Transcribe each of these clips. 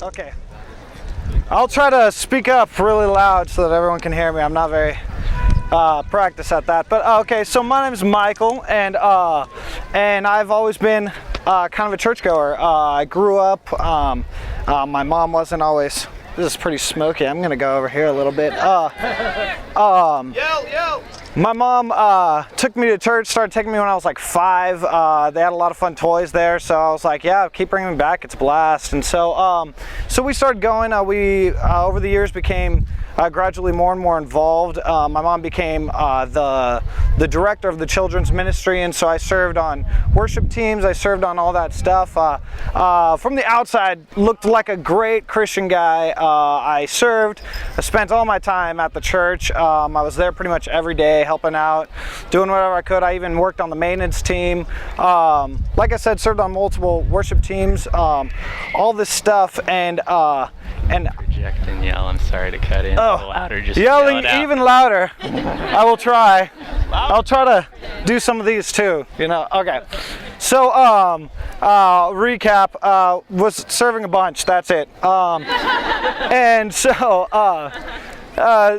Okay. I'll try to speak up really loud so that everyone can hear me. I'm not very practiced at that. But okay, so my name is Michael, and I've always been kind of a churchgoer. I grew up. My mom wasn't always. This is pretty smoky. I'm gonna go over here a little bit. My mom took me to church, started taking me when I was like 5. They had a lot of fun toys there, so I was like, yeah, keep bringing me back, it's a blast. And so so we started going. We over the years became gradually more and more involved. My mom became the director of the children's ministry, and so I served on worship teams. I served on all that stuff. From the outside, looked like a great Christian guy. I spent all my time at the church. I was there pretty much every day, helping out, doing whatever I could. I even worked on the maintenance team. Like I said, served on multiple worship teams, all this stuff, and project and yell. I'm sorry to cut in. A little louder. Just yelling even louder. I will try. I'll try to do some of these too. Okay. So recap. Was serving a bunch. That's it. And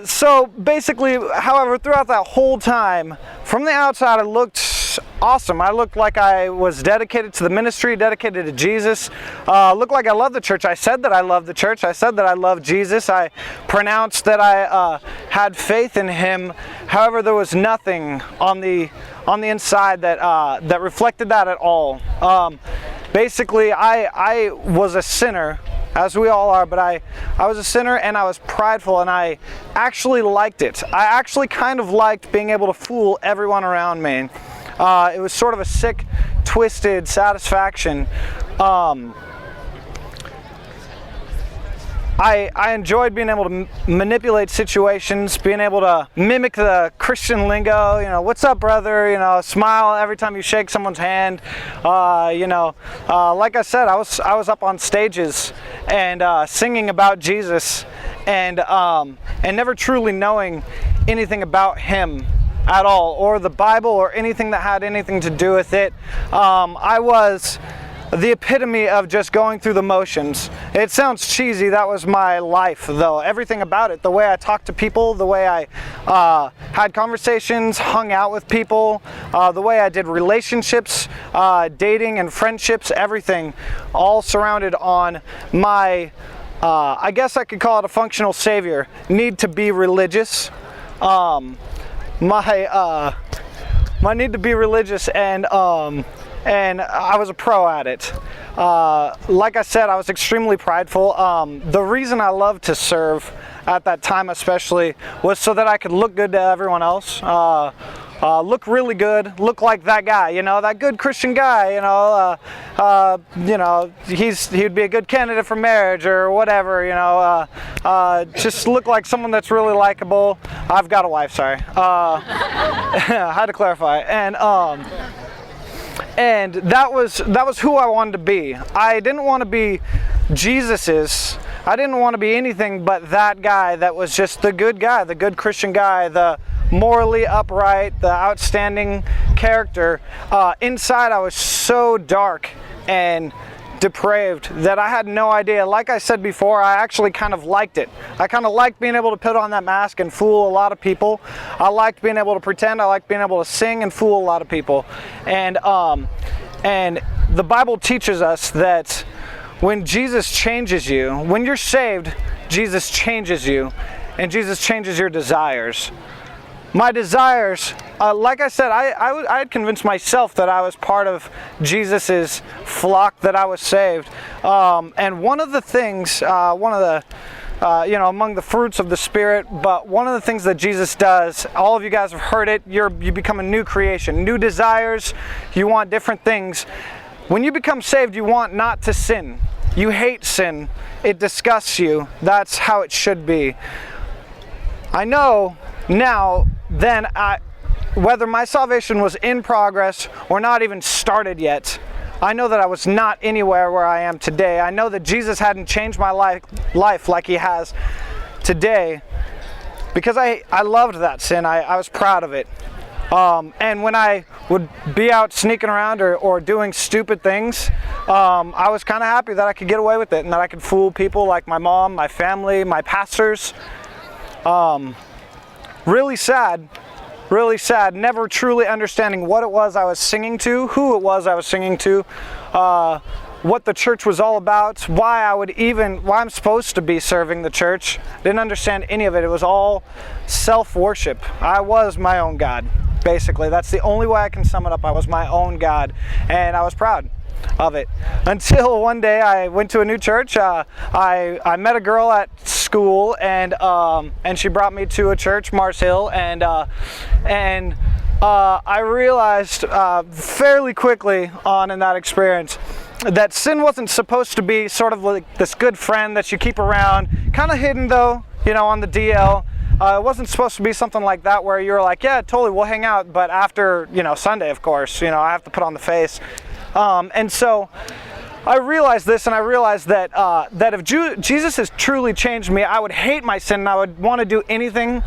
so basically, however, throughout that whole time, from the outside, I looked awesome. I looked like I was dedicated to the ministry, dedicated to Jesus. Looked like I loved the church. I said that I loved the church. I said that I loved Jesus. I pronounced that I had faith in Him. However, there was nothing on the inside that reflected that at all. Basically, I was a sinner, as we all are, but I was a sinner, and I was prideful, and I actually liked it. I actually kind of liked being able to fool everyone around me. It was sort of a sick, twisted satisfaction. I enjoyed being able to manipulate situations, being able to mimic the Christian lingo, what's up, brother, smile every time you shake someone's hand. Like I said, I was up on stages and singing about Jesus, and never truly knowing anything about Him at all, or the Bible, or anything that had anything to do with it. I was the epitome of just going through the motions. It sounds cheesy, that was my life though. Everything about it, the way I talked to people, the way I had conversations, hung out with people, the way I did relationships, dating and friendships, everything, all surrounded on my, I guess I could call it a functional savior, need to be religious. My need to be religious, and I was a pro at it. Like I said, I was extremely prideful. The reason I loved to serve at that time especially was so that I could look good to everyone else. Look really good, look like that guy, that good Christian guy, he'd be a good candidate for marriage or whatever, just look like someone that's really likable. I've got a wife, sorry. I had to clarify. And that was who I wanted to be. I didn't want to be Jesus's. I didn't want to be anything but that guy that was just the good guy, the good Christian guy, the morally upright, the outstanding character. Inside, I was so dark and depraved that I had no idea. Like I said before, I actually kind of liked it. I kind of liked being able to put on that mask and fool a lot of people. I liked being able to pretend. I liked being able to sing and fool a lot of people. And the Bible teaches us that when Jesus changes you, when you're saved, Jesus changes you, and Jesus changes your desires. my desires, like I said, I had convinced myself that I was part of Jesus's flock, that I was saved. And one of the things, among the fruits of the Spirit, but one of the things that Jesus does, all of you guys have heard it, you become a new creation, new desires, you want different things. When you become saved, you want not to sin. You hate sin. It disgusts you. That's how it should be. I know now, then, whether my salvation was in progress or not even started yet, I know that I was not anywhere where I am today. I know that Jesus hadn't changed my life like he has today, because I loved that sin. I was proud of it. And when I would be out sneaking around or doing stupid things, I was kind of happy that I could get away with it and that I could fool people like my mom, my family, my pastors. Really sad, never truly understanding what it was I was singing to, who it was I was singing to, what the church was all about, why I'm supposed to be serving the church. Didn't understand any of it. It was all self-worship. I was my own God, basically. That's the only way I can sum it up. I was my own God, and I was proud of it. Until one day I went to a new church. I met a girl at school, and she brought me to a church, Mars Hill, and I realized fairly quickly on in that experience that sin wasn't supposed to be sort of like this good friend that you keep around, kind of hidden though, on the DL. It wasn't supposed to be something like that where you're like, yeah, totally, we'll hang out, but after, Sunday, of course, I have to put on the face. And so I realized this, and I realized that if Jesus has truly changed me, I would hate my sin, and I would want to do anything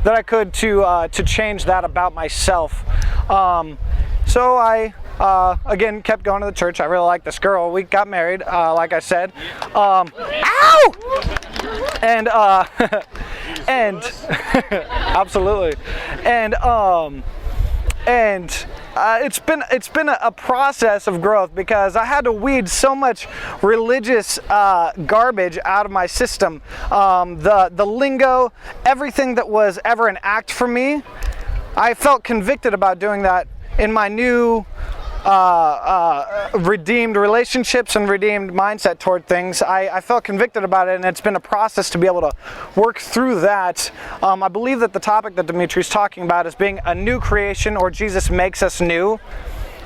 that I could to change that about myself. So I again kept going to the church. I really liked this girl. We got married, like I said. Ow! And and absolutely, and it's been a process of growth, because I had to weed so much religious garbage out of my system. The lingo, everything that was ever an act for me, I felt convicted about doing that in my new redeemed relationships and redeemed mindset toward things. I felt convicted about it, and it's been a process to be able to work through that. I believe that the topic that Dimitri's talking about is being a new creation, or Jesus makes us new.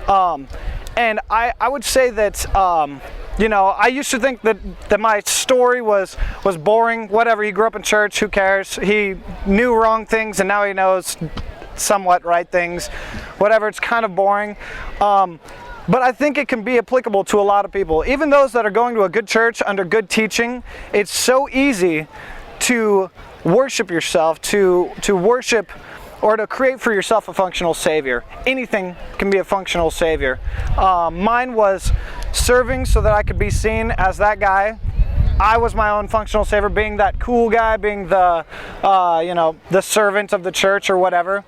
And I would say that I used to think that my story was boring. Whatever, he grew up in church, who cares? He knew wrong things, and now he knows somewhat right things. Whatever, it's kind of boring. But I think it can be applicable to a lot of people. Even those that are going to a good church under good teaching, it's so easy to worship yourself, to worship or to create for yourself a functional savior. Anything can be a functional savior. Mine was serving so that I could be seen as that guy. I was my own functional savior, being that cool guy, being the servant of the church or whatever.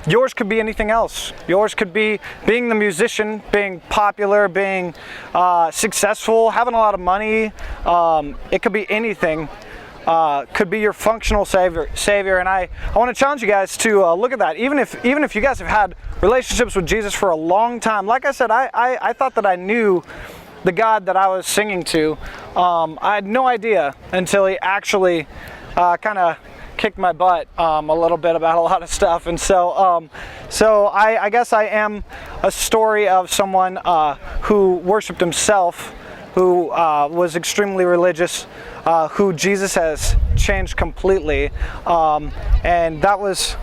Yours could be anything else. Yours could be being the musician, being popular, being successful, having a lot of money. It could be anything. Could be your functional savior, and I want to challenge you guys to look at that. Even if you guys have had relationships with Jesus for a long time, like I said, I thought that I knew the God that I was singing to. I had no idea until he actually kind of kicked my butt a little bit about a lot of stuff. And so I guess I am a story of someone who worshiped himself, who was extremely religious, who Jesus has changed completely, and that was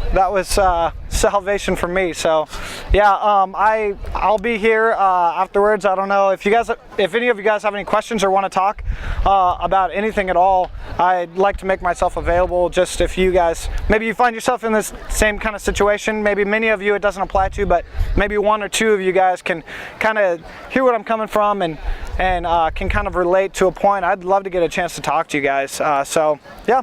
salvation for me. So yeah, I'll be here afterwards. I don't know if any of you guys have any questions or want to talk about anything at all. I'd like to make myself available. Just if you guys, maybe you find yourself in this same kind of situation, maybe many of you it doesn't apply to, but maybe one or two of you guys can kind of hear what I'm coming from and can kind of relate to a point. I'd love to get a chance to talk to you guys. So yeah,